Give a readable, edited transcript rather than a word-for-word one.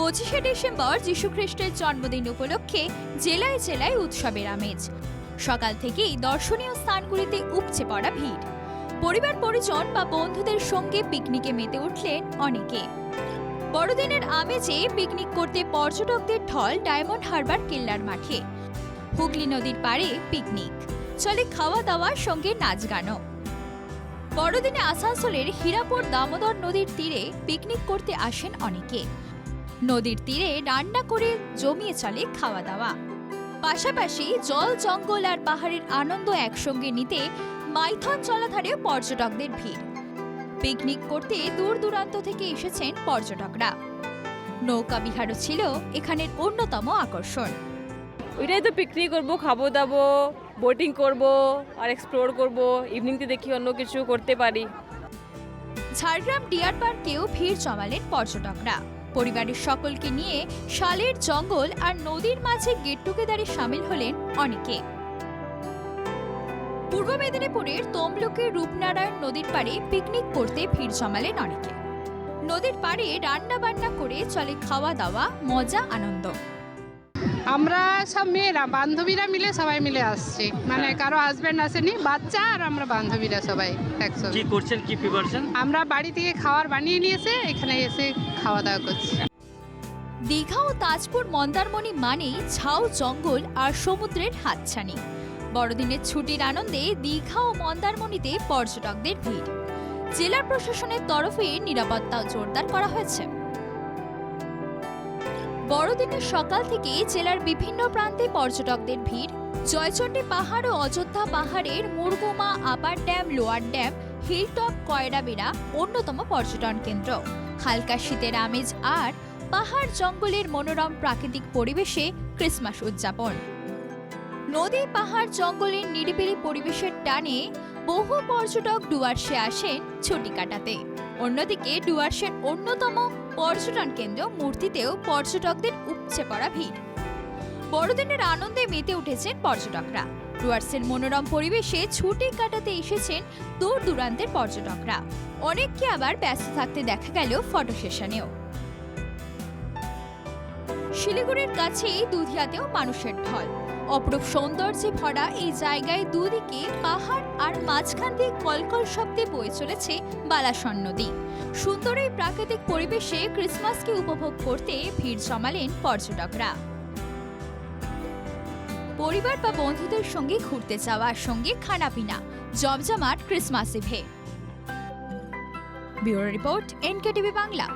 25শে December যীশুখ্রিস্টের জন্মদিন উপলক্ষে জেলায় জেলায় উৎসবের আমেজ। সকাল থেকেই দর্শনীয় স্থানগুলিতে উপচে পড়া ভিড়। পরিবার পরিজন বা বন্ধুদের সঙ্গে পিকনিকে মেতে উঠলেন অনেকে। বড়দিনের আমেজে পিকনিক করতে পর্যটকদের ঢল ডায়মন্ড হারবার কেল্লার মাঠে। হুগলি নদীর পাড়ে পিকনিক, চলে খাওয়া দাওয়ার সঙ্গে নাচ গানও। বড়দিনে আসানসোলের হীরাপুর দামোদর নদীর তীরে পিকনিক করতে আসেন অনেকে। নদীর তীরে রান্না করে জমিয়ে চলে খাওয়া দাওয়া। পাশাপাশি জল, জঙ্গল আর পাহাড়ের আনন্দ একসঙ্গে নিতে মাইথন জলাধারে পর্যটকদের ভিড়। পিকনিক করতে দূর দূরান্ত থেকে এসেছেন পর্যটকরা। নৌকা বিহারও ছিল এখানের অন্যতম আকর্ষণ। ওইটাই তো, পিকনিক করবো, খাবো দাবো, বোটিং করব আর এক্সপ্লোর করব, ইভিনিংতে দেখি অন্য কিছু করতে পারি। ঝাড়গ্রাম ডিয়ার পার্কেও ভিড় জমালেন পর্যটকরা। পরিবারের সকলকে নিয়ে শালের জঙ্গল আর নদীর মাঝে গেট টুগেদারে সামিল হলেন অনেকে। পূর্ব মেদিনীপুরের তমলুকের রূপনারায়ণ নদীর পাড়ে পিকনিক করতে ভিড় জমালেন অনেকে। নদীর পাড়ে রান্না বান্না করে চলে খাওয়া দাওয়া, মজা আনন্দ। আমরা সব মেয়েরা বান্ধবীরা মিলে সবাই মিলে আসছি, মানে কারো হাজবেন্ড আসেনি, বাচ্চা আর আমরা বান্ধবীরা সবাই একসাথে। কি করছেন, কি প্রিপারেশন? আমরা বাড়ি থেকে খাবার বানিয়ে নিয়ে এসে এখানে এসে খাওয়া দাওয়া করছি। দীঘা ও তাজপুর মন্দারমণি মানেই ঝাউ জঙ্গল আর সমুদ্রের হাতছানি। বড়দিনের ছুটির আনন্দে দীঘা ও মন্দারমণিতে পর্যটকদের ভিড়। জেলা প্রশাসনের তরফে নিরাপত্তাও জোরদার করা হয়েছে। বড়দিনের সকাল থেকে জেলার বিভিন্ন প্রান্তে পর্যটকদের ভিড়। জয়চণ্ডী পাহাড় ও অযোধ্যা পাহাড়ের Murguma, upper dam, lower dam, hilltop, Koyrabera অন্যতম পর্যটন কেন্দ্র। হালকা শীতের আমেজ আর পাহাড় জঙ্গলের মনোরম প্রাকৃতিক পরিবেশে ক্রিসমাস উদযাপন। নদী, পাহাড়, জঙ্গলের নিরিবিলি পরিবেশের টানে বহু পর্যটক ডুয়ার্সে আসেন ছুটি কাটাতে। অন্যদিকে ডুয়ার্সের অন্যতম পর্যটন কেন্দ্র মূর্তিতেও পর্যটকদের উপচে পড়া ভিড়। বড়দিনের আনন্দে মেতে উঠেছেন পর্যটকরা। ডুয়ার্সের মনোরম পরিবেশে ছুটি কাটাতে এসেছেন দূর দূরান্তের পর্যটকরা। অনেককে আবার ব্যস্ত থাকতে দেখা গেল ফটো সেশনেও। শিলিগুড়ির কাছেই দুধিয়াতেও মানুষের ঢল। অপরূপ সৌন্দর্যে ভরা এই জায়গায় দুদিকে পাহাড় আর মাঝখান দিয়ে কলকল শব্দে বয়ে চলেছে বালাসন নদী। সুন্দর এই প্রাকৃতিক পরিবেশে ক্রিসমাসকে উপভোগ করতে ভিড় জমালেন পর্যটকরা। পরিবার বা বন্ধুদের সঙ্গে ঘুরতে যাওয়ার সঙ্গে খানাপিনা, জমজমাট ক্রিসমাস ইভে। Bureau report, NKTV Bangla.